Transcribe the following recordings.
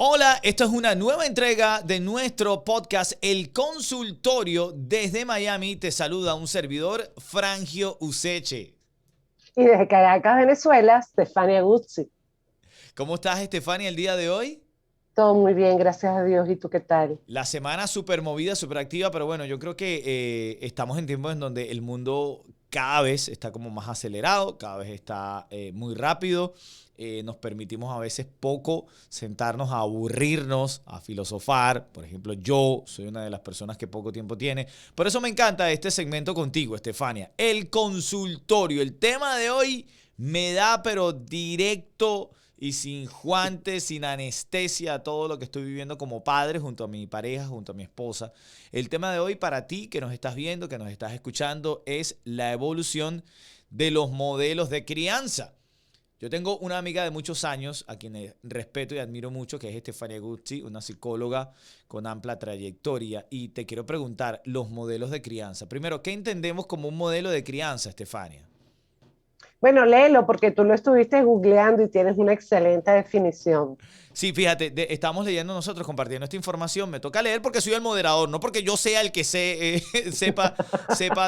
Hola, esto es una nueva entrega de nuestro podcast El Consultorio. Desde Miami te saluda un servidor, Frangio Useche. Y desde Caracas, Venezuela, Stefania Guzzi. ¿Cómo estás, Estefania, el día de hoy? Todo muy bien, gracias a Dios. ¿Y tú qué tal? La semana súper movida, súper activa, pero bueno, yo creo que estamos en tiempos en donde el mundo cada vez está como más acelerado, cada vez está muy rápido. Nos permitimos a veces poco sentarnos a aburrirnos, a filosofar. Por ejemplo, yo soy una de las personas que poco tiempo tiene. Por eso me encanta este segmento contigo, Estefania. El consultorio. El tema de hoy me da, pero directo y sin guantes, sin anestesia, todo lo que estoy viviendo como padre junto a mi pareja, junto a mi esposa. El tema de hoy para ti que nos estás viendo, que nos estás escuchando, es la evolución de los modelos de crianza. Yo tengo una amiga de muchos años, a quien respeto y admiro mucho, que es Estefania Guzzi, una psicóloga con amplia trayectoria. Y te quiero preguntar, los modelos de crianza. Primero, ¿qué entendemos como un modelo de crianza, Estefania? Bueno, léelo porque tú lo estuviste googleando y tienes una excelente definición. Sí, fíjate, estamos leyendo nosotros, compartiendo esta información. Me toca leer porque soy el moderador, no porque yo sea el que sepa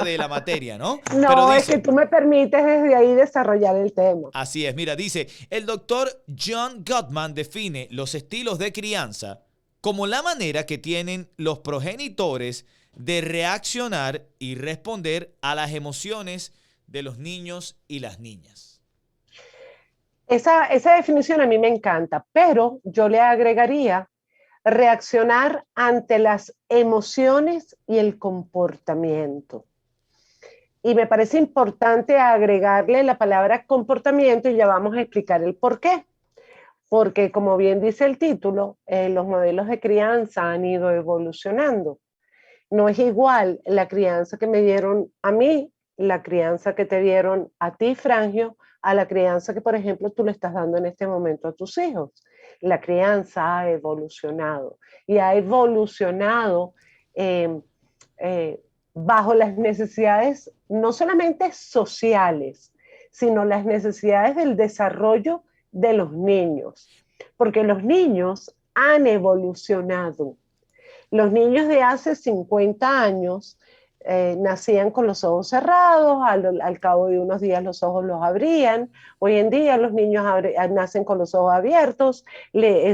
de la materia, ¿no? Pero No, es que dice, tú me permites desde ahí desarrollar el tema. así es, mira, dice, el doctor John Gottman define los estilos de crianza como la manera que tienen los progenitores de reaccionar y responder a las emociones de los niños y las niñas. Esa definición a mí me encanta, pero yo le agregaría reaccionar ante las emociones y el comportamiento. Y me parece importante agregarle la palabra comportamiento y ya vamos a explicar el por qué. Porque como bien dice el título, los modelos de crianza han ido evolucionando. No es igual la crianza que me dieron a mí, la crianza que te dieron a ti, Frangio, a la crianza que, por ejemplo, tú le estás dando en este momento a tus hijos. La crianza ha evolucionado y ha evolucionado eh, eh, bajo las necesidades no solamente sociales, sino las necesidades del desarrollo de los niños, porque los niños han evolucionado. Los niños de hace 50 años nacían con los ojos cerrados, al cabo de unos días los ojos los abrían. Hoy en día los niños nacen con los ojos abiertos,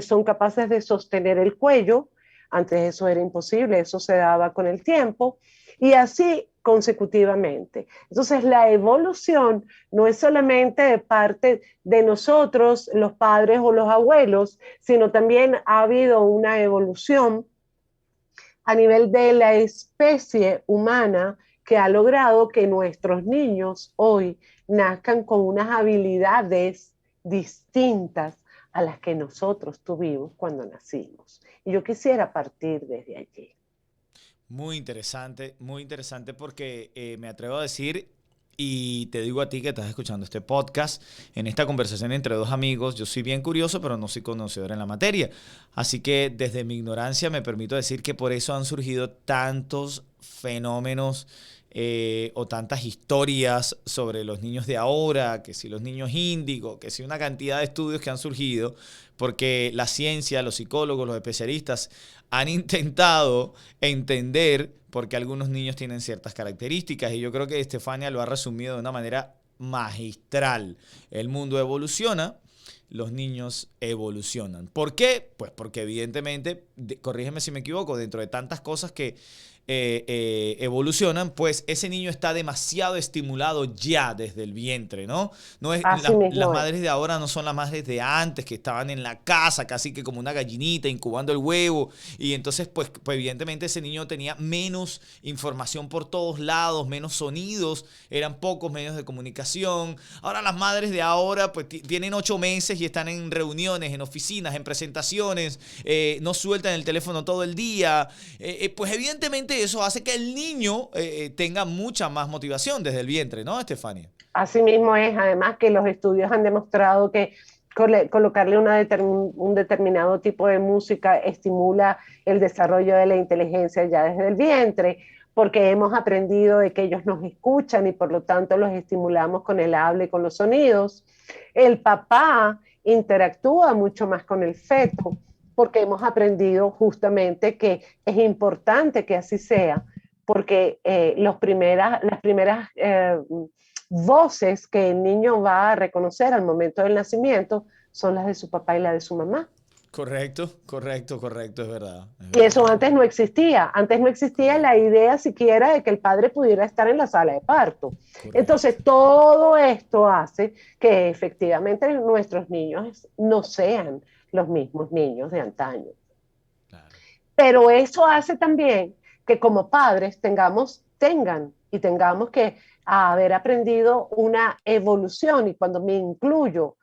son capaces de sostener el cuello. Antes eso era imposible, eso se daba con el tiempo. Y así consecutivamente. Entonces, la evolución no es solamente de parte de nosotros, los padres o los abuelos, sino también ha habido una evolución a nivel de la especie humana que ha logrado que nuestros niños hoy nazcan con unas habilidades distintas a las que nosotros tuvimos cuando nacimos. Y yo quisiera partir desde allí. Muy interesante porque me atrevo a decir, y te digo a ti que estás escuchando este podcast, en esta conversación entre dos amigos, yo soy bien curioso, pero no soy conocedor en la materia. Así que desde mi ignorancia me permito decir que por eso han surgido tantos fenómenos o tantas historias sobre los niños de ahora, que si los niños índigo, que si una cantidad de estudios que han surgido, porque la ciencia, los psicólogos, los especialistas han intentado entender por qué algunos niños tienen ciertas características y yo creo que Estefania lo ha resumido de una manera magistral. El mundo evoluciona, los niños evolucionan. ¿Por qué? Pues porque evidentemente, corrígeme si me equivoco, dentro de tantas cosas que evolucionan, pues ese niño está demasiado estimulado ya desde el vientre, ¿no? No es, Así las mismo es. madres de ahora no son las madres de antes, que estaban en la casa casi que como una gallinita incubando el huevo, y entonces pues evidentemente ese niño tenía menos información por todos lados, menos sonidos, eran pocos medios de comunicación. Ahora las madres de ahora pues tienen 8 meses y están en reuniones, en oficinas, en presentaciones, no sueltan el teléfono todo el día, pues evidentemente eso hace que el niño tenga mucha más motivación desde el vientre, ¿no, Estefania? Así mismo es. Además que los estudios han demostrado que colocarle un determinado tipo de música estimula el desarrollo de la inteligencia ya desde el vientre, porque hemos aprendido de que ellos nos escuchan y por lo tanto los estimulamos con el habla y con los sonidos. El papá interactúa mucho más con el feto porque hemos aprendido justamente que es importante que así sea, porque las primeras voces que el niño va a reconocer al momento del nacimiento son las de su papá y la de su mamá. Correcto, correcto, correcto, es verdad, es Y verdad. eso antes no existía. Antes no existía la Correcto, idea siquiera de que el padre pudiera estar en la sala de parto. correcto. Entonces, todo esto hace que efectivamente nuestros niños no sean los mismos niños de antaño. Claro. Pero eso hace también que como padres tengamos que haber aprendido una evolución. Y cuando me incluyo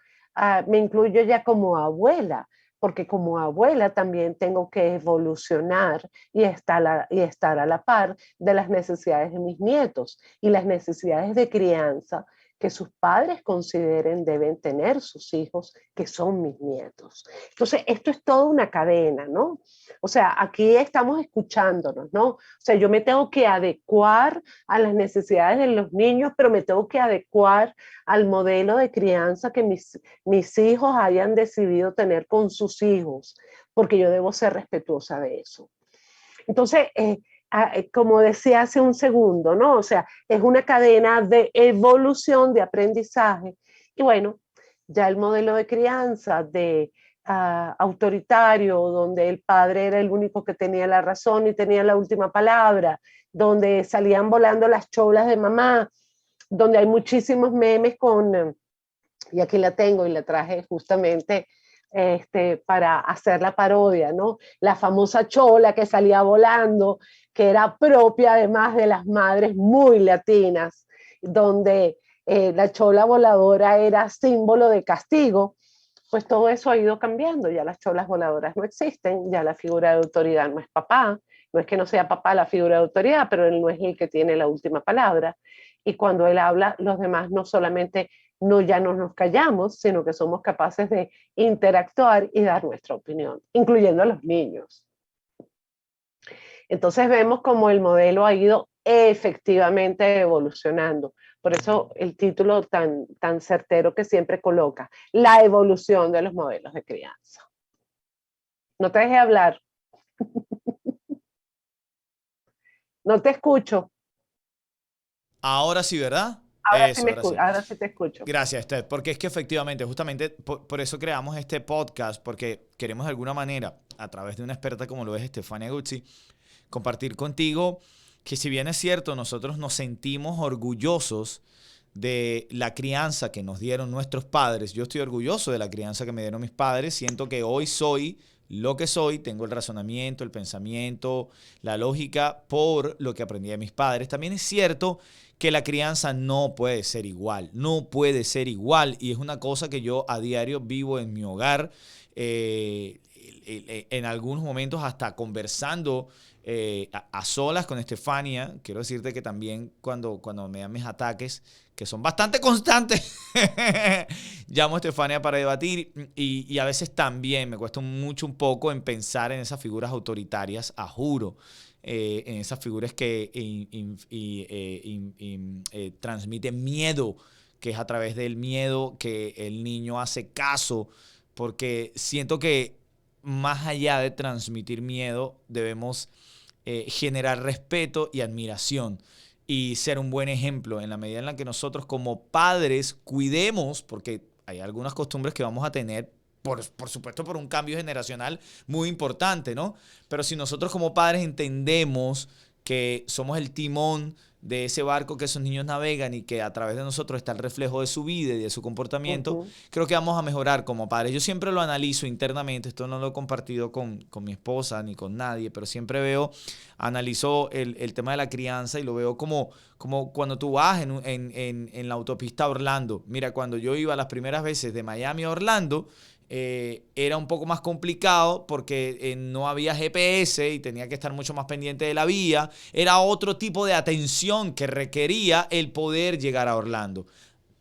ya como abuela, porque como abuela también tengo que evolucionar y estar a la par de las necesidades de mis nietos y las necesidades de crianza que sus padres consideren deben tener sus hijos, que son mis nietos. Entonces, esto es toda una cadena, ¿no? O sea, aquí estamos escuchándonos, ¿no? O sea, yo me tengo que adecuar a las necesidades de los niños, pero me tengo que adecuar al modelo de crianza que mis hijos hayan decidido tener con sus hijos, porque yo debo ser respetuosa de eso. Entonces, como decía hace un segundo, ¿no? O sea, es una cadena de evolución, de aprendizaje. Y bueno, ya el modelo de crianza de autoritario, donde el padre era el único que tenía la razón y tenía la última palabra, donde salían volando las cholas de mamá, donde hay muchísimos memes y aquí la tengo y la traje justamente para hacer la parodia, ¿no? La famosa chola que salía volando, que era propia además de las madres muy latinas, donde la chola voladora era símbolo de castigo. Pues todo eso ha ido cambiando, ya las cholas voladoras no existen, ya la figura de autoridad no es papá, no es que no sea papá la figura de autoridad, pero él no es el que tiene la última palabra. Y cuando él habla, los demás no solamente ya no nos callamos, sino que somos capaces de interactuar y dar nuestra opinión, incluyendo a los niños. Entonces vemos cómo el modelo ha ido efectivamente evolucionando. Por eso el título tan certero que siempre coloca, la evolución de los modelos de crianza. No te dejes hablar. No te escucho. Ahora sí, ¿verdad? Eso, ahora sí. Ahora sí te escucho. Gracias, Esther, porque es que efectivamente, justamente por eso creamos este podcast, porque queremos de alguna manera, a través de una experta como lo es Stefania Guzzi, compartir contigo que si bien es cierto, nosotros nos sentimos orgullosos de la crianza que nos dieron nuestros padres. Yo estoy orgulloso de la crianza que me dieron mis padres. Siento que hoy soy lo que soy, tengo el razonamiento, el pensamiento, la lógica por lo que aprendí de mis padres. También es cierto que la crianza no puede ser igual, no puede ser igual y es una cosa que yo a diario vivo en mi hogar, en algunos momentos hasta conversando a solas con Estefania. Quiero decirte que también cuando me dan mis ataques, que son bastante constantes, llamo a Estefania para debatir y a veces también me cuesta mucho un poco en pensar en esas figuras autoritarias, a juro. En esas figuras que transmiten miedo, que es a través del miedo que el niño hace caso, porque siento que más allá de transmitir miedo, debemos generar respeto y admiración y ser un buen ejemplo en la medida en la que nosotros como padres cuidemos, porque hay algunas costumbres que vamos a tener, por supuesto, por un cambio generacional muy importante, ¿no? Pero si nosotros como padres entendemos que somos el timón de ese barco que esos niños navegan y que a través de nosotros está el reflejo de su vida y de su comportamiento, creo que vamos a mejorar como padres. Yo siempre lo analizo internamente, esto no lo he compartido con mi esposa ni con nadie, pero siempre analizo el tema de la crianza y lo veo como cuando tú vas en la autopista a Orlando. Mira, cuando yo iba las primeras veces de Miami a Orlando, era un poco más complicado porque no había GPS y tenía que estar mucho más pendiente de la vía. Era otro tipo de atención que requería el poder llegar a Orlando.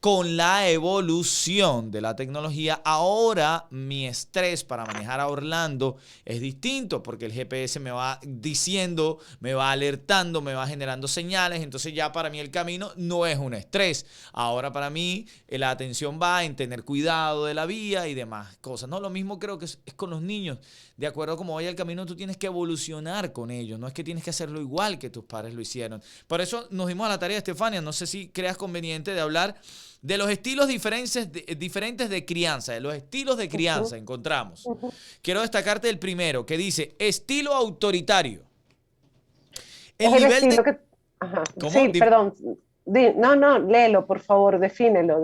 con la evolución de la tecnología, ahora mi estrés para manejar a Orlando es distinto porque el GPS me va diciendo, me va alertando, me va generando señales. Entonces ya para mí el camino no es un estrés. Ahora para mí la atención va en tener cuidado de la vía y demás cosas. No, lo mismo creo que es con los niños. De acuerdo a cómo vaya el camino, tú tienes que evolucionar con ellos. No es que tienes que hacerlo igual que tus padres lo hicieron. Por eso nos dimos a la tarea, Estefania. No sé si creas conveniente de hablar de los estilos diferentes de crianza, de los estilos de crianza encontramos. Quiero destacarte el primero, que dice estilo autoritario. Es el estilo que... Ajá. ¿Cómo? Sí, perdón. No, léelo, por favor, defínelo.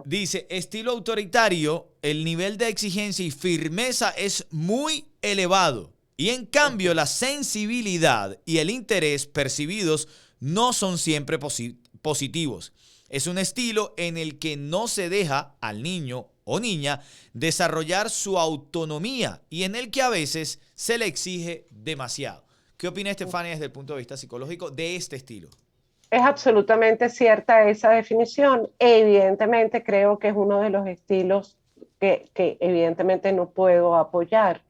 Dice, estilo autoritario, el nivel de exigencia y firmeza es muy elevado. Y en cambio, la sensibilidad y el interés percibidos no son siempre positivos. Es un estilo en el que no se deja al niño o niña desarrollar su autonomía y en el que a veces se le exige demasiado. ¿Qué opina Estefania desde el punto de vista psicológico de este estilo? Es absolutamente cierta esa definición. Evidentemente creo que es uno de los estilos que evidentemente no puedo apoyar.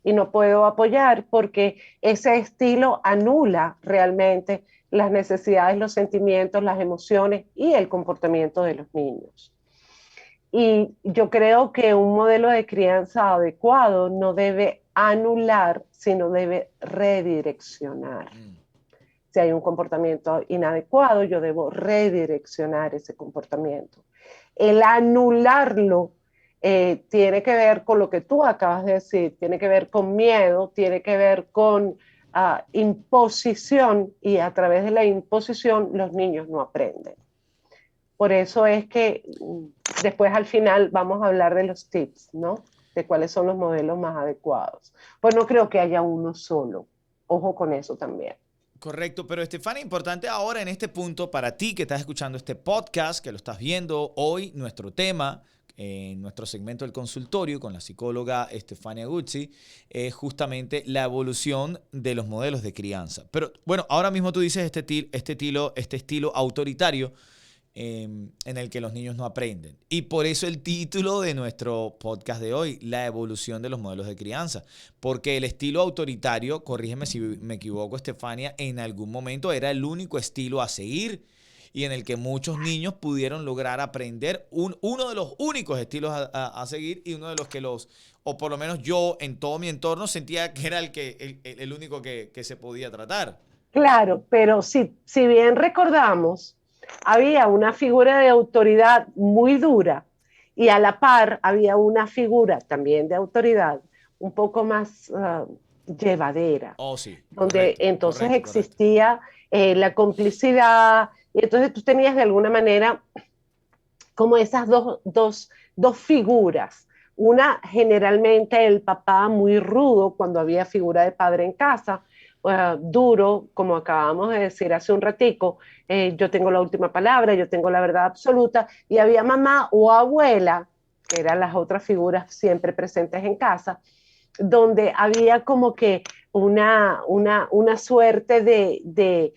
Y no puedo apoyar porque ese estilo anula realmente las necesidades, los sentimientos, las emociones y el comportamiento de los niños. Y yo creo que un modelo de crianza adecuado no debe anular, sino debe redireccionar. Si hay un comportamiento inadecuado, yo debo redireccionar ese comportamiento. El anularlo tiene que ver con lo que tú acabas de decir, tiene que ver con miedo, tiene que ver con imposición, y a través de la imposición los niños no aprenden. Por eso es que después al final vamos a hablar de los tips, ¿no? De cuáles son los modelos más adecuados. Pues no creo que haya uno solo. Ojo con eso también. Correcto, pero Estefania, importante ahora en este punto para ti que estás escuchando este podcast, que lo estás viendo hoy, nuestro tema en nuestro segmento del consultorio con la psicóloga Estefania Guzzi es justamente la evolución de los modelos de crianza. Pero bueno, ahora mismo tú dices este estilo autoritario en el que los niños no aprenden. Y por eso el título de nuestro podcast de hoy, la evolución de los modelos de crianza. Porque el estilo autoritario, corrígeme si me equivoco, Estefania, en algún momento era el único estilo a seguir y en el que muchos niños pudieron lograr aprender uno de los únicos estilos a seguir y uno de los que o por lo menos yo en todo mi entorno sentía que era el único que se podía tratar. Claro, pero si bien recordamos, había una figura de autoridad muy dura y a la par había una figura también de autoridad un poco más llevadera, Oh, sí. donde Correcto, entonces correcto. existía la complicidad, y entonces tú tenías de alguna manera como esas dos figuras. Una, generalmente el papá muy rudo cuando había figura de padre en casa, duro, como acabamos de decir hace un ratico, yo tengo la última palabra, yo tengo la verdad absoluta, y había mamá o abuela, que eran las otras figuras siempre presentes en casa, donde había como que una suerte de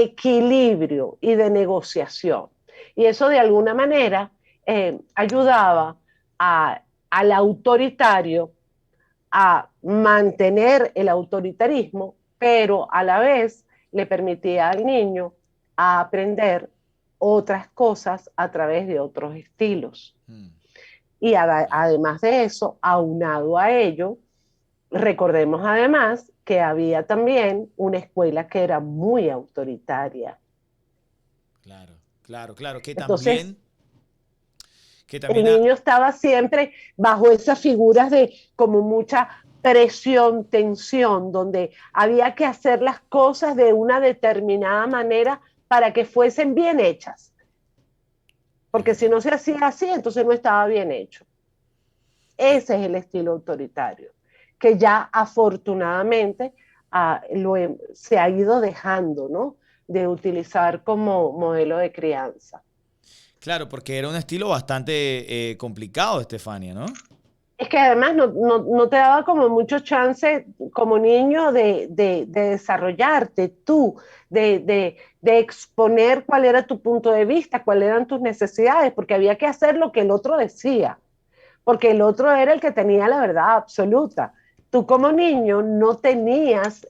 equilibrio y de negociación. Y eso de alguna manera ayudaba al autoritario a mantener el autoritarismo, pero a la vez le permitía al niño a aprender otras cosas a través de otros estilos. Y además de eso, aunado a ello, recordemos además que había también una escuela que era muy autoritaria. Claro, Entonces, que el también niño estaba siempre bajo esas figuras de como mucha presión, tensión, donde había que hacer las cosas de una determinada manera para que fuesen bien hechas. Porque si no se hacía así, entonces no estaba bien hecho. Ese es el estilo autoritario, que ya afortunadamente se ha ido dejando, ¿no?, de utilizar como modelo de crianza. Claro, porque era un estilo bastante complicado, Estefania, ¿no? Es que además no te daba como mucho chance como niño de desarrollarte tú, de exponer cuál era tu punto de vista, cuáles eran tus necesidades, porque había que hacer lo que el otro decía, porque el otro era el que tenía la verdad absoluta. Tú como niño no tenías,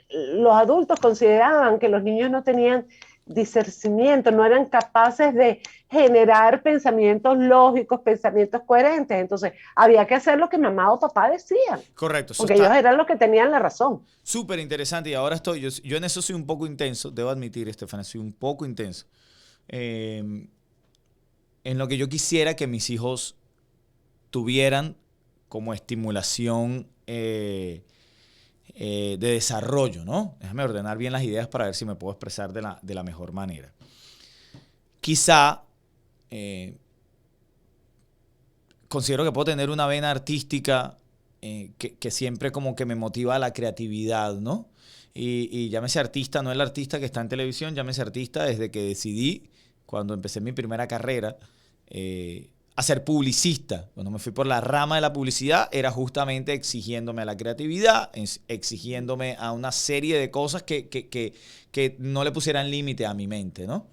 los adultos consideraban que los niños no tenían discernimiento, no eran capaces de generar pensamientos lógicos, pensamientos coherentes. Entonces, había que hacer lo que mamá o papá decían, Correcto, eso porque ellos está eran los que tenían la razón. súper interesante y ahora yo en eso soy un poco intenso, debo admitir, Estefania, soy un poco intenso. Eh, en lo que yo quisiera que mis hijos tuvieran como estimulación de desarrollo, ¿no? Déjame ordenar bien las ideas para ver si me puedo expresar de la mejor manera. Quizá eh, considero que puedo tener una vena artística que siempre como que me motiva a la creatividad, ¿no? Y llámese artista, no el artista que está en televisión, llámese artista desde que decidí, cuando empecé mi primera carrera, a ser publicista. Cuando me fui por la rama de la publicidad, era justamente exigiéndome a la creatividad, exigiéndome a una serie de cosas que no le pusieran límite a mi mente, ¿no?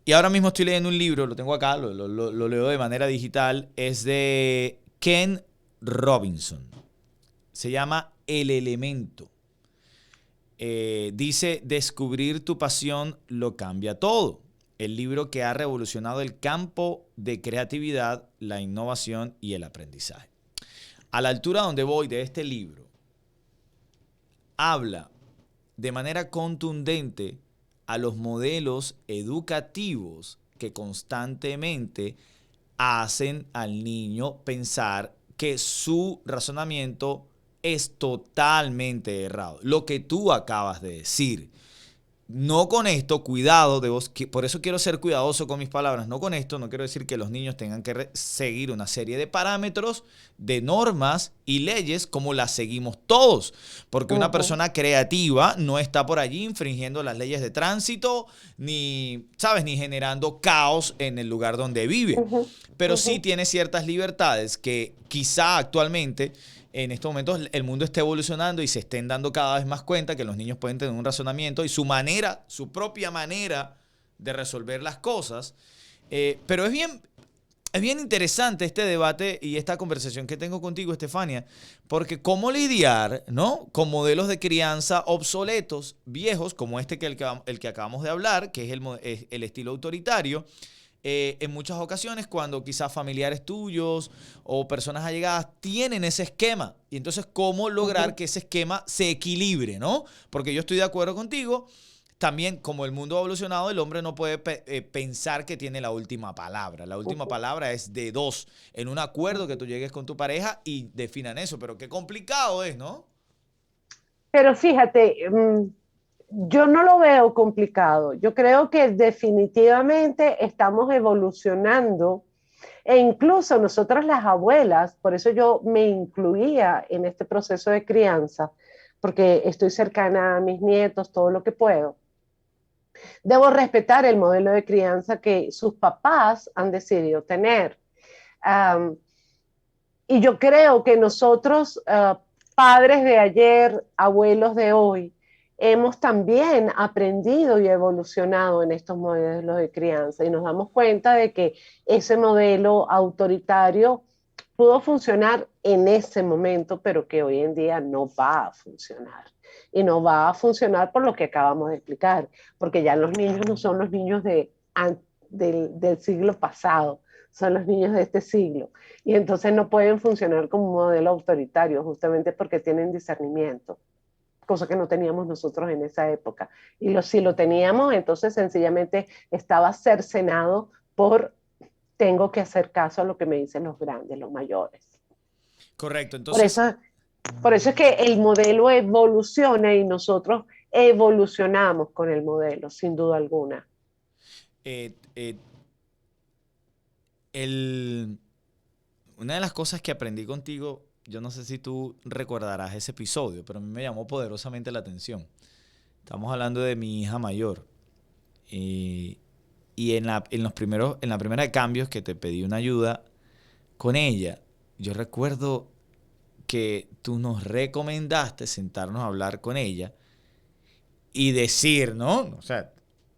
Y ahora mismo estoy leyendo un libro, lo tengo acá, lo leo de manera digital, es de Ken Robinson. Se llama El Elemento. Dice, descubrir tu pasión lo cambia todo. El libro que ha revolucionado el campo de creatividad, la innovación y el aprendizaje. A la altura donde voy de este libro, habla de manera contundente a los modelos educativos que constantemente hacen al niño pensar que su razonamiento es totalmente errado. Lo que tú acabas de decir. No con esto, cuidado, por eso quiero ser cuidadoso con mis palabras. No con esto, no quiero decir que los niños tengan que seguir una serie de parámetros, de normas y leyes como las seguimos todos. Porque una persona creativa no está por allí infringiendo las leyes de tránsito, ni, ¿sabes?, ni generando caos en el lugar donde vive. Pero sí tiene ciertas libertades que quizá actualmente en estos momentos el mundo está evolucionando y se estén dando cada vez más cuenta que los niños pueden tener un razonamiento y su manera, su propia manera de resolver las cosas. Pero es bien interesante este debate y esta conversación que tengo contigo, Estefania, porque cómo lidiar, ¿no?, con modelos de crianza obsoletos, viejos, como este el que acabamos de hablar, que es el estilo autoritario. En muchas ocasiones cuando quizás familiares tuyos o personas allegadas tienen ese esquema. Y entonces, ¿cómo lograr que ese esquema se equilibre, ¿no? Porque yo estoy de acuerdo contigo. También, como el mundo ha evolucionado, el hombre no puede pensar que tiene la última palabra. La última palabra es de dos. En un acuerdo que tú llegues con tu pareja y definan eso. Pero qué complicado es, ¿no? Pero fíjate, yo no lo veo complicado. Yo creo que definitivamente estamos evolucionando e incluso nosotras las abuelas, por eso yo me incluía en este proceso de crianza, porque estoy cercana a mis nietos todo lo que puedo. Debo respetar el modelo de crianza que sus papás han decidido tener. Um, y yo creo que nosotros, padres de ayer, abuelos de hoy, hemos también aprendido y evolucionado en estos modelos de crianza y nos damos cuenta de que ese modelo autoritario pudo funcionar en ese momento, pero que hoy en día no va a funcionar. Y no va a funcionar por lo que acabamos de explicar, porque ya los niños no son los niños del siglo pasado, son los niños de este siglo. Y entonces no pueden funcionar como un modelo autoritario, justamente porque tienen discernimiento, cosa que no teníamos nosotros en esa época. Y si lo teníamos, entonces sencillamente estaba cercenado por tengo que hacer caso a lo que me dicen los grandes, los mayores. Correcto. Por Entonces, eso, por eso es que el modelo evoluciona y nosotros evolucionamos con el modelo, sin duda alguna. eh, eh, el, una de las cosas que aprendí contigo, yo no sé si tú recordarás ese episodio, pero a mí me llamó poderosamente la atención. Estamos hablando de mi hija mayor. Y, en la primera de cambios que te pedí una ayuda con ella, yo recuerdo que tú nos recomendaste sentarnos a hablar con ella y decir, ¿no? O sea,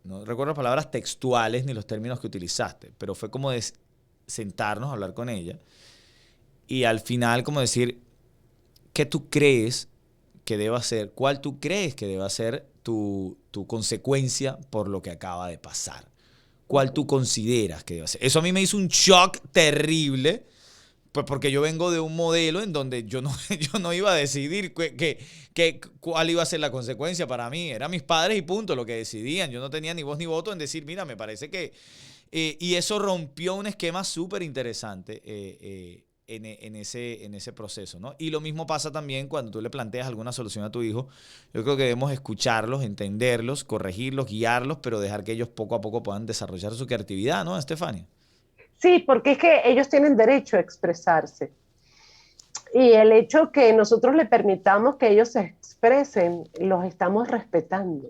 no recuerdo las palabras textuales ni los términos que utilizaste, pero fue como de sentarnos a hablar con ella y al final como decir, ¿qué tú crees que deba ser? ¿Cuál tú crees que deba ser tu consecuencia por lo que acaba de pasar? ¿Cuál tú consideras que debe ser? Eso a mí me hizo un shock terrible, pues porque yo vengo de un modelo en donde yo no, yo no iba a decidir cuál iba a ser la consecuencia para mí. Eran mis padres y punto lo que decidían. Yo no tenía ni voz ni voto en decir, mira, me parece que... y eso rompió un esquema súper interesante en ese proceso, ¿no? Y lo mismo pasa también cuando tú le planteas alguna solución a tu hijo. Yo creo que debemos escucharlos, entenderlos, corregirlos, guiarlos, pero dejar que ellos poco a poco puedan desarrollar su creatividad, ¿no, Estefania? Sí, porque es que ellos tienen derecho a expresarse. Y el hecho que nosotros le permitamos que ellos se expresen, los estamos respetando.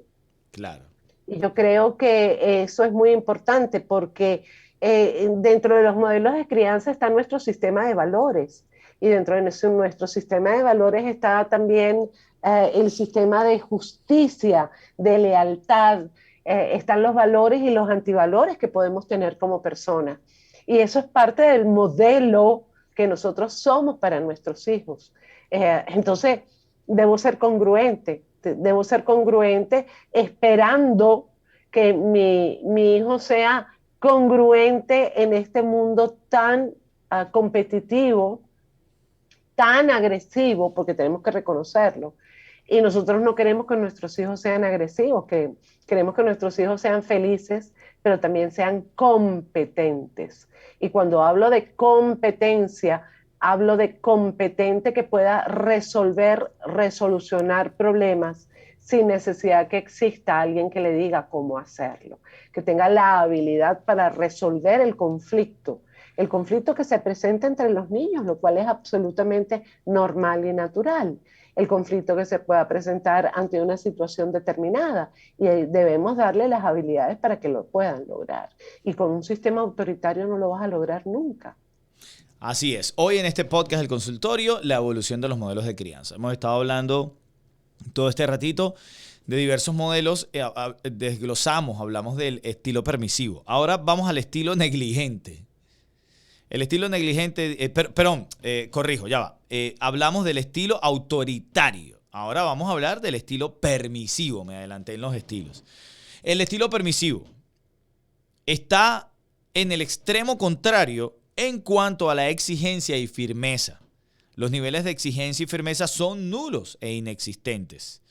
Claro. Y yo creo que eso es muy importante porque dentro de los modelos de crianza está nuestro sistema de valores y dentro de nuestro sistema de valores está también el sistema de justicia, de lealtad, están los valores y los antivalores que podemos tener como personas. Y eso es parte del modelo que nosotros somos para nuestros hijos. Entonces, debo ser congruente, debo ser congruente esperando que mi hijo sea congruente en este mundo tan competitivo, tan agresivo, porque tenemos que reconocerlo. Y nosotros no queremos que nuestros hijos sean agresivos, que queremos que nuestros hijos sean felices, pero también sean competentes. Y cuando hablo de competencia, hablo de competente que pueda resolucionar problemas sin necesidad que exista alguien que le diga cómo hacerlo, que tenga la habilidad para resolver el conflicto que se presenta entre los niños, lo cual es absolutamente normal y natural, el conflicto que se pueda presentar ante una situación determinada y debemos darle las habilidades para que lo puedan lograr. Y con un sistema autoritario no lo vas a lograr nunca. Así es. Hoy en este podcast El Consultorio, la evolución de los modelos de crianza. Hemos estado hablando todo este ratito de diversos modelos, desglosamos, hablamos del estilo permisivo. Ahora vamos al estilo negligente. El estilo negligente, perdón, corrijo, ya va. Hablamos del estilo autoritario. Ahora vamos a hablar del estilo permisivo. Me adelanté en los estilos. El estilo permisivo está en el extremo contrario en cuanto a la exigencia y firmeza. Los niveles de exigencia y firmeza son nulos e inexistentes.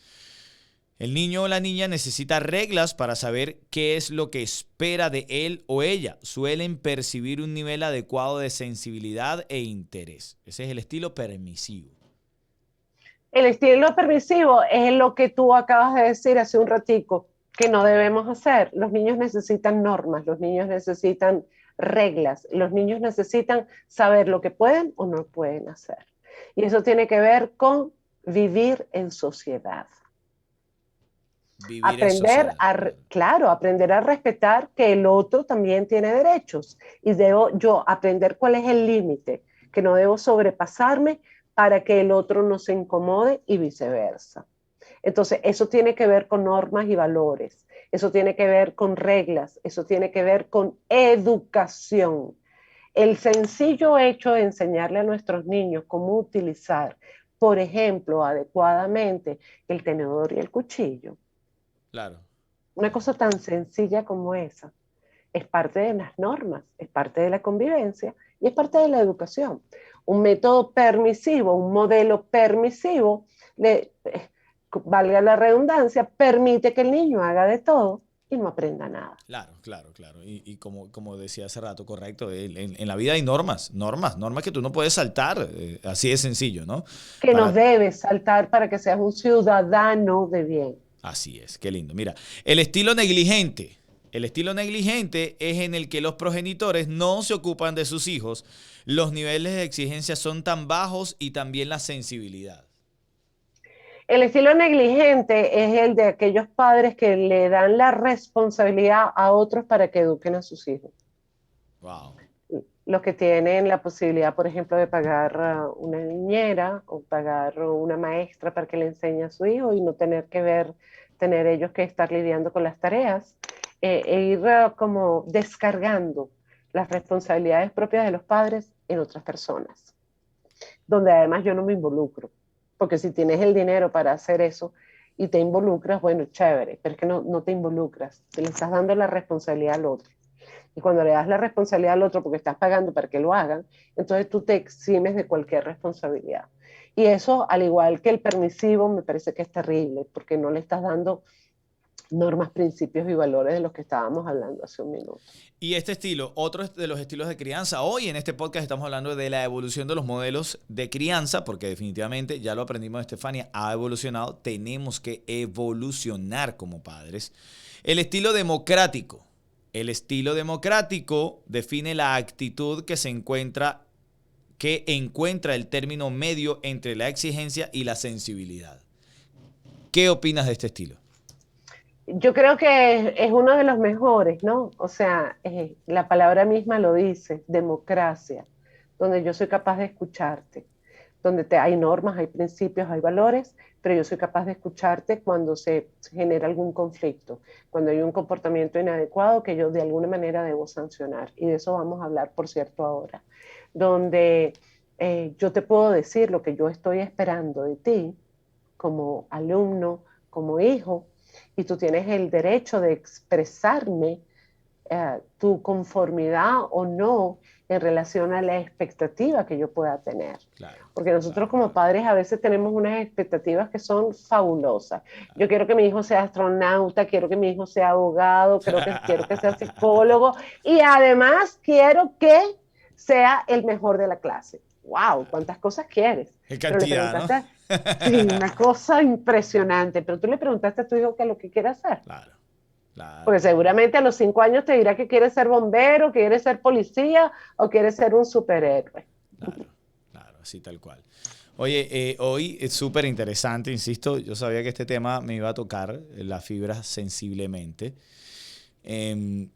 El niño o la niña necesita reglas para saber qué es lo que espera de él o ella. Suelen percibir un nivel adecuado de sensibilidad e interés. Ese es el estilo permisivo. El estilo permisivo es lo que tú acabas de decir hace un ratico, que no debemos hacer. Los niños necesitan normas, los niños necesitan reglas, los niños necesitan saber lo que pueden o no pueden hacer. Y eso tiene que ver con vivir en sociedad. Vivir en sociedad. Claro, aprender a respetar que el otro también tiene derechos y debo yo aprender cuál es el límite, que no debo sobrepasarme para que el otro no se incomode y viceversa. Entonces, eso tiene que ver con normas y valores, eso tiene que ver con reglas, eso tiene que ver con educación. El sencillo hecho de enseñarle a nuestros niños cómo utilizar, por ejemplo, adecuadamente el tenedor y el cuchillo. Claro. Una cosa tan sencilla como esa es parte de las normas, es parte de la convivencia y es parte de la educación. Un método permisivo, un modelo permisivo, valga la redundancia, permite que el niño haga de todo y no aprenda nada. Claro, claro, claro. Y como decía hace rato, correcto, en la vida hay normas que tú no puedes saltar, así de sencillo, ¿no? Que no Para, debes saltar para que seas un ciudadano de bien. Así es, qué lindo. Mira, el estilo negligente. El estilo negligente es en el que los progenitores no se ocupan de sus hijos, los niveles de exigencia son tan bajos y también la sensibilidad. El estilo negligente es el de aquellos padres que le dan la responsabilidad a otros para que eduquen a sus hijos. Wow. los que tienen la posibilidad, por ejemplo, de pagar una niñera o pagar una maestra para que le enseñe a su hijo y no tener que ver, tener ellos que estar lidiando con las tareas, e ir como descargando las responsabilidades propias de los padres en otras personas, donde además yo no me involucro, porque si tienes el dinero para hacer eso y te involucras, bueno, chévere, pero es que no te involucras, te le estás dando la responsabilidad al otro. Y cuando le das la responsabilidad al otro porque estás pagando para que lo hagan, entonces tú te eximes de cualquier responsabilidad. Y eso, al igual que el permisivo, me parece que es terrible, porque no le estás dando normas, principios y valores de los que estábamos hablando hace un minuto. Y este estilo, otro de los estilos de crianza. Hoy en este podcast estamos hablando de la evolución de los modelos de crianza, porque definitivamente, ya lo aprendimos de Estefania, ha evolucionado. Tenemos que evolucionar como padres. El estilo democrático. El estilo democrático define la actitud que encuentra el término medio entre la exigencia y la sensibilidad. ¿Qué opinas de este estilo? Yo creo que es uno de los mejores, ¿no? O sea, la palabra misma lo dice, democracia, donde yo soy capaz de escucharte, donde hay normas, hay principios, hay valores, pero yo soy capaz de escucharte cuando se genera algún conflicto, cuando hay un comportamiento inadecuado que yo de alguna manera debo sancionar. Y de eso vamos a hablar, por cierto, ahora, donde yo te puedo decir lo que yo estoy esperando de ti como alumno, como hijo, y tú tienes el derecho de expresarme tu conformidad o no en relación a la expectativa que yo pueda tener. Claro, Porque nosotros claro, como claro. padres a veces tenemos unas expectativas que son fabulosas. Yo quiero que mi hijo sea astronauta, quiero que mi hijo sea abogado, quiero que sea psicólogo y además quiero que sea el mejor de la clase. ¡Wow! ¿Cuántas cosas quieres? Qué Pero le cantidad, ¿no? preguntaste, sí, una cosa impresionante, pero tú le preguntaste a tu hijo qué es lo que quiere hacer. Claro, claro, Porque claro, seguramente a los 5 años te dirá que quiere ser bombero, que quiere ser policía o quiere ser un superhéroe. claro, claro, así tal cual. Oye, hoy es súper interesante, insisto, yo sabía que este tema me iba a tocar la fibra sensiblemente,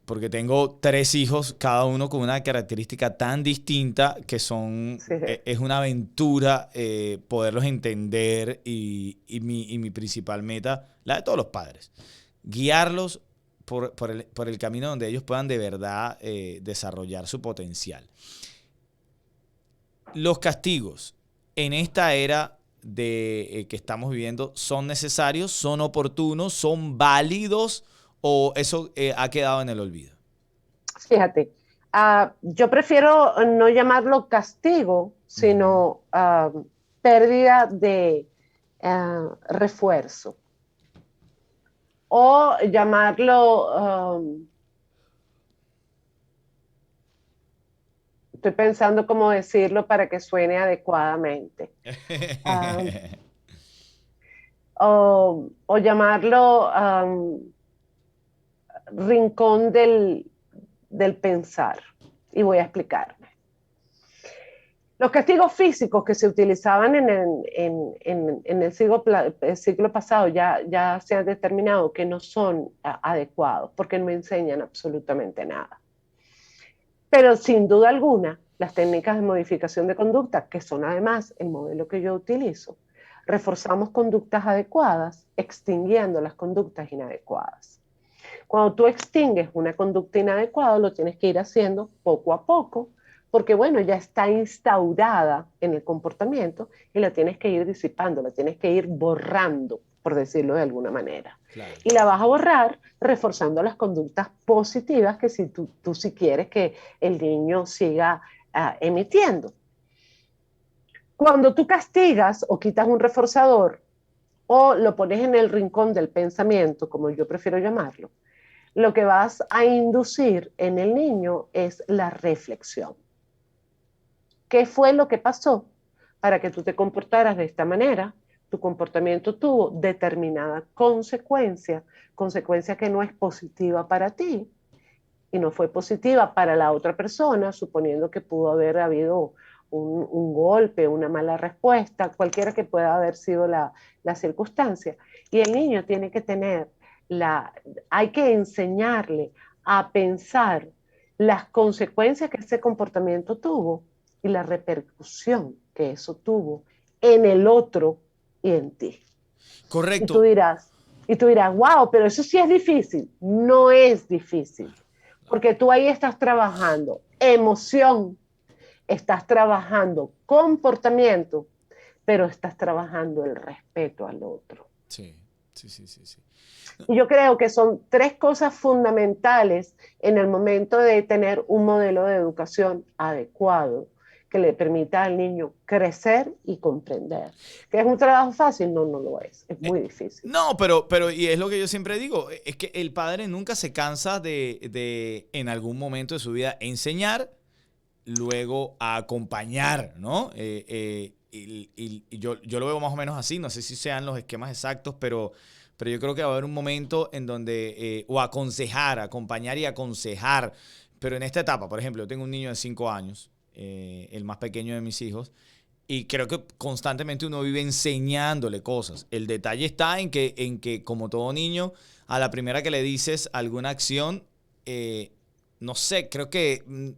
porque tengo 3 hijos, cada uno con una característica tan distinta que Sí. es una aventura poderlos entender y mi principal meta, la de todos los padres, guiarlos por el camino donde ellos puedan de verdad desarrollar su potencial. Los castigos en esta era que estamos viviendo son necesarios, son oportunos, son válidos o eso ha quedado en el olvido. Fíjate, yo prefiero no llamarlo castigo, Ujú. sino pérdida de refuerzo. O llamarlo, estoy pensando cómo decirlo para que suene adecuadamente. Um, o llamarlo rincón del pensar. Y voy a explicarme. Los castigos físicos que se utilizaban en el siglo pasado ya se ha determinado que no son adecuados porque no enseñan absolutamente nada. Pero sin duda alguna, las técnicas de modificación de conducta, que son además el modelo que yo utilizo, reforzamos conductas adecuadas, extinguiendo las conductas inadecuadas. Cuando tú extingues una conducta inadecuada, lo tienes que ir haciendo poco a poco, porque bueno, ya está instaurada en el comportamiento y la tienes que ir disipando, la tienes que ir borrando, por decirlo de alguna manera. Claro. Y la vas a borrar reforzando las conductas positivas que si tú si quieres que el niño siga emitiendo. Cuando tú castigas o quitas un reforzador o lo pones en el rincón del pensamiento, como yo prefiero llamarlo, lo que vas a inducir en el niño es la reflexión. ¿Qué fue lo que pasó para que tú te comportaras de esta manera? Tu comportamiento tuvo determinada consecuencia, consecuencia que no es positiva para ti y no fue positiva para la otra persona, suponiendo que pudo haber habido un golpe, una mala respuesta, cualquiera que pueda haber sido la circunstancia. Y el niño tiene que tener hay que enseñarle a pensar las consecuencias que ese comportamiento tuvo y la repercusión que eso tuvo en el otro y en ti. Y tú Correcto. dirás, wow, pero eso sí es difícil. No es difícil, Claro, claro. porque tú ahí estás trabajando emoción, estás trabajando comportamiento, pero estás trabajando el respeto al otro. Sí, sí, sí, sí, sí. Y yo creo que son tres cosas fundamentales en el momento de tener un modelo de educación adecuado que le permita al niño crecer y comprender. ¿Que es un trabajo fácil? No, no lo es muy difícil. No, y es lo que yo siempre digo, es que el padre nunca se cansa de en algún momento de su vida enseñar, luego a acompañar, ¿no? Y yo lo veo más o menos así, no sé si sean los esquemas exactos, pero yo creo que va a haber un momento en donde, o aconsejar, acompañar y aconsejar, pero en esta etapa, por ejemplo, yo tengo un niño de 5 años, el más pequeño de mis hijos, y creo que constantemente uno vive enseñándole cosas. El detalle está en que como todo niño, a la primera que le dices alguna acción, no sé, creo que uno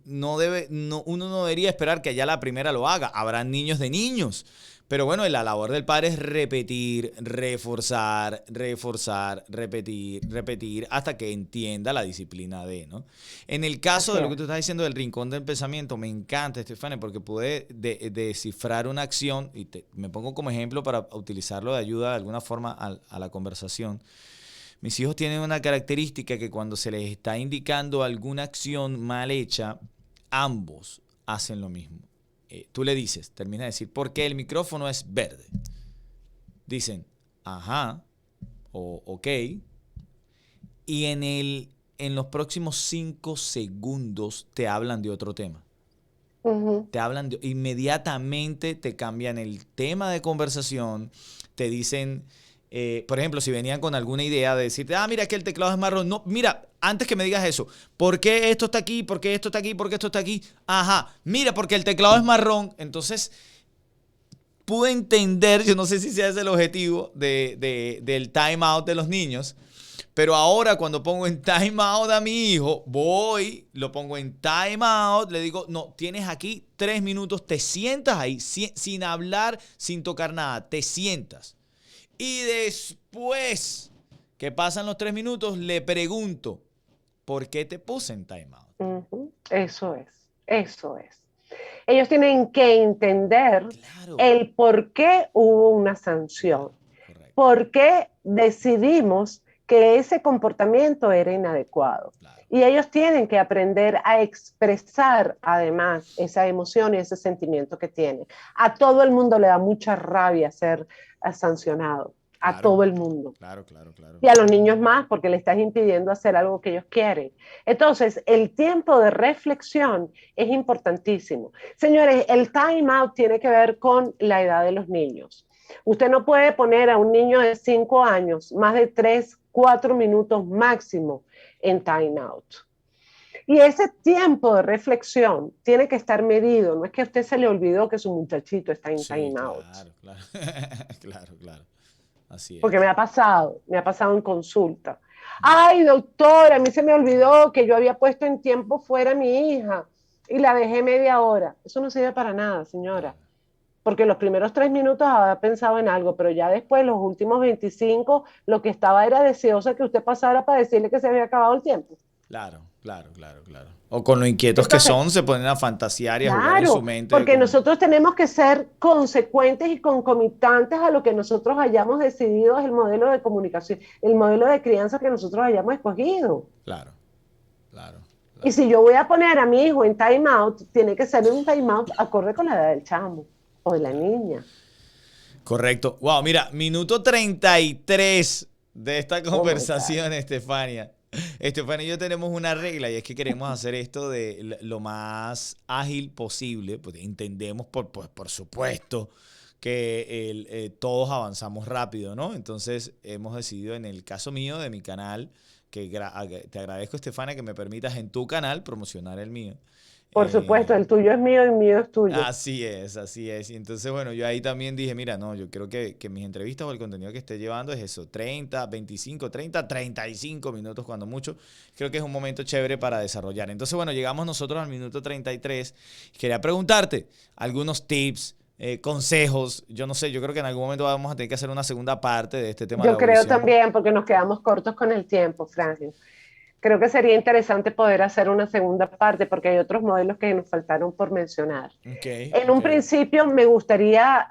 no debería esperar que ya la primera lo haga. Habrán niños de niños. Pero bueno, la labor del padre es repetir, reforzar, reforzar, repetir, repetir, hasta que entienda la disciplina de, ¿no? En el caso Así de lo es. que tú estás diciendo del rincón del pensamiento, me encanta, Estefania, porque pude descifrar una acción, y me pongo como ejemplo para utilizarlo de ayuda de alguna forma a la conversación. Mis hijos tienen una característica que cuando se les está indicando alguna acción mal hecha, ambos hacen lo mismo. Tú le dices, termina de decir, ¿por qué el micrófono es verde? Dicen, ajá, o ok, y en los próximos 5 segundos te hablan de otro tema. Ujú. Inmediatamente te cambian el tema de conversación, te dicen, por ejemplo, si venían con alguna idea de decirte, mira que el teclado es marrón, no, mira, antes que me digas eso, ¿por qué esto está aquí? ¿Por qué esto está aquí? ¿Por qué esto está aquí? Ajá, mira, porque el teclado es marrón. Entonces pude entender, yo no sé si sea ese el objetivo del time out de los niños, pero ahora cuando pongo en time out a mi hijo, lo pongo en time out, le digo, no, tienes aquí 3 minutos, te sientas ahí, sin hablar, sin tocar nada, te sientas. Y después que pasan los 3 minutos, le pregunto, ¿por qué te puse en time out? Ujú. Eso es, eso es. Ellos tienen que entender Claro, el por qué hubo una sanción, claro, correcto, por qué decidimos que ese comportamiento era inadecuado. claro. Y ellos tienen que aprender a expresar además esa emoción y ese sentimiento que tienen. A todo el mundo le da mucha rabia ser sancionado, a Claro, todo el mundo. claro, claro, claro. Y a los niños más porque le estás impidiendo hacer algo que ellos quieren. Entonces, el tiempo de reflexión es importantísimo. Señores, el time out tiene que ver con la edad de los niños. Usted no puede poner a un niño de 5 años más de 3, 4 minutos máximo en time out. Y ese tiempo de reflexión tiene que estar medido. No es que a usted se le olvidó que su muchachito está en Sí, time out. claro, claro. Claro, claro. Así Porque es. me ha pasado en consulta. Ay, doctora, a mí se me olvidó que yo había puesto en tiempo fuera a mi hija y la dejé media hora. Eso no sirve para nada, señora. Claro, Porque los primeros 3 minutos había pensado en algo, pero ya después, los últimos 25, lo que estaba era deseosa que usted pasara para decirle que se había acabado el tiempo. claro, claro, claro, claro. O con lo inquietos que Entonces, son, se ponen a fantasear y a jugar en su claro, mente porque con... nosotros tenemos que ser consecuentes y concomitantes a lo que nosotros hayamos decidido es el modelo de comunicación, el modelo de crianza que nosotros hayamos escogido. Claro, claro, Y claro. si yo voy a poner a mi hijo en time out, tiene que ser un time out acorde con la edad del chamo o de la Claro. niña. Correcto. Wow, mira, minuto 33 de esta Oh my God. conversación, Estefania. Estefania y yo tenemos una regla y es que queremos hacer esto de lo más ágil posible, porque entendemos, por supuesto, que todos avanzamos rápido, ¿no? Entonces hemos decidido en el caso mío, de mi canal, te agradezco, Estefania, que me permitas en tu canal promocionar el mío. Por supuesto, el tuyo es mío y mío es tuyo. Así es, así es. Y entonces, bueno, yo ahí también dije, mira, no, yo creo que mis entrevistas o el contenido que esté llevando es eso, 30, 25, 30, 35 minutos cuando mucho. Creo que es un momento chévere para desarrollar. Entonces, bueno, llegamos nosotros al minuto 33. Quería preguntarte algunos tips, consejos. Yo no sé, yo creo que en algún momento vamos a tener que hacer una segunda parte de este tema de la Yo creo evolución. también, porque nos quedamos cortos con el tiempo, Franklin. Creo que sería interesante poder hacer una segunda parte porque hay otros modelos que nos faltaron por mencionar. Ok, En ok, un principio me gustaría,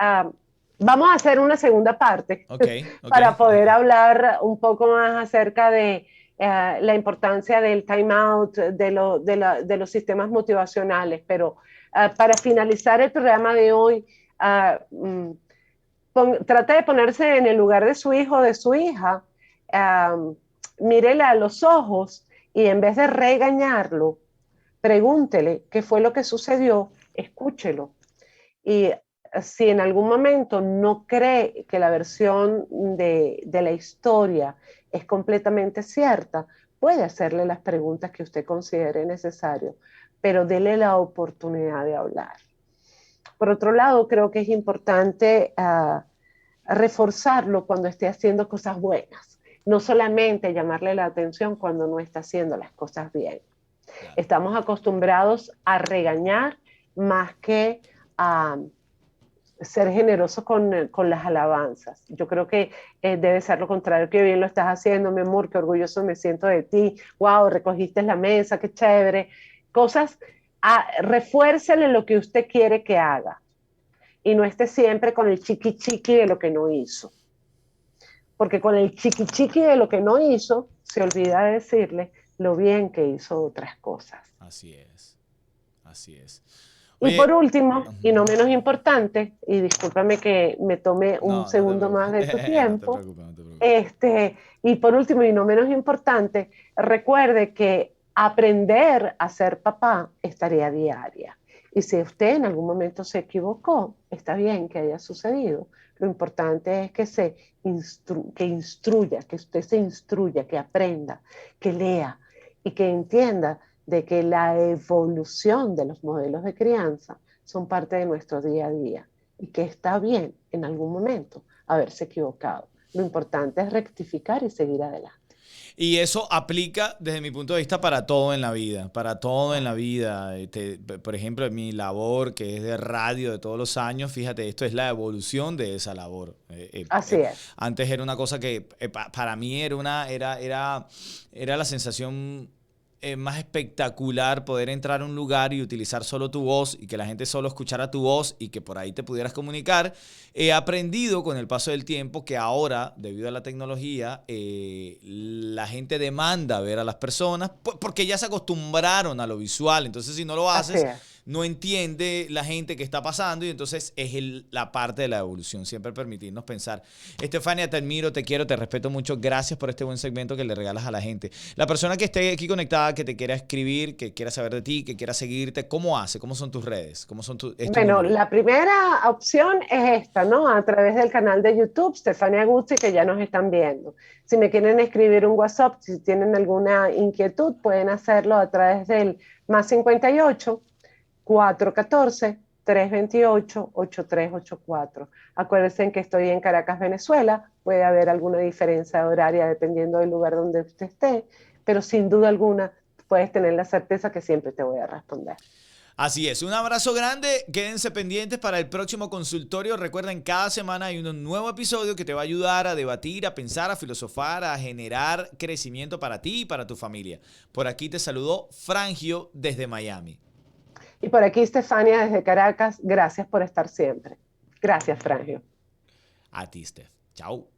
vamos a hacer una segunda parte ok, ok. para poder hablar un poco más acerca de la importancia del time out, de los sistemas motivacionales, pero para finalizar el programa de hoy, trate de ponerse en el lugar de su hijo o de su hija, mírele a los ojos y en vez de regañarlo, pregúntele qué fue lo que sucedió, escúchelo. Y si en algún momento no cree que la versión de la historia es completamente cierta, puede hacerle las preguntas que usted considere necesario, pero dele la oportunidad de hablar. Por otro lado, creo que es importante reforzarlo cuando esté haciendo cosas buenas, no solamente llamarle la atención cuando no está haciendo las cosas bien. Claro. Estamos acostumbrados a regañar más que a ser generosos con las alabanzas. Yo creo que debe ser lo contrario, que bien lo estás haciendo, mi amor, qué orgulloso me siento de ti, wow, recogiste la mesa, qué chévere. Cosas, refuércele lo que usted quiere que haga y no esté siempre con el chiqui chiqui de lo que no hizo. Porque con el chiqui chiqui de lo que no hizo, se olvida de decirle lo bien que hizo otras cosas. Así es, así es. Y por Oye, último, y no ujú. menos importante, y discúlpame que me tome un No, no te segundo más preocupes. de tu No te tiempo, preocupes, no te preocupes. y por último, y no menos importante, recuerde que aprender a ser papá es tarea diaria. Y si usted en algún momento se equivocó, está bien que haya sucedido. Lo importante es que que instruya, que usted se instruya, que aprenda, que lea y que entienda de que la evolución de los modelos de crianza son parte de nuestro día a día y que está bien en algún momento haberse equivocado. Lo importante es rectificar y seguir adelante. Y eso aplica desde mi punto de vista para todo en la vida, para todo en la vida. Por ejemplo, en mi labor, que es de radio de todos los años, fíjate, esto es la evolución de esa labor. Así es. Antes era una cosa que para mí era la sensación más espectacular poder entrar a un lugar y utilizar solo tu voz y que la gente solo escuchara tu voz y que por ahí te pudieras comunicar. He aprendido con el paso del tiempo que ahora, debido a la tecnología, la gente demanda ver a las personas porque ya se acostumbraron a lo visual. Entonces, si no lo Así haces, es. no entiende la gente qué está pasando y entonces es la parte de la evolución, siempre permitirnos pensar. Estefania, te admiro, te quiero, te respeto mucho. Gracias por este buen segmento que le regalas a la gente. La persona que esté aquí conectada, que te quiera escribir, que quiera saber de ti, que quiera seguirte, ¿cómo hace? ¿Cómo son tus redes? ¿Es tu Bueno, número? la primera opción es esta, ¿no? A través del canal de YouTube, Stefania Guzzi, que ya nos están viendo. Si me quieren escribir un WhatsApp, si tienen alguna inquietud, pueden hacerlo a través del más 58 414 328 8384. Acuérdense que estoy en Caracas, Venezuela. Puede haber alguna diferencia horaria dependiendo del lugar donde usted esté, pero sin duda alguna puedes tener la certeza que siempre te voy a responder. Así es, un abrazo grande, quédense pendientes para el próximo consultorio. Recuerden, cada semana hay un nuevo episodio que te va a ayudar a debatir, a pensar, a filosofar, a generar crecimiento para ti y para tu familia. Por aquí te saludó Frangio desde Miami. Y por aquí, Stefania, desde Caracas, gracias por estar siempre. Gracias, Frangio. A ti, Steph. Chao.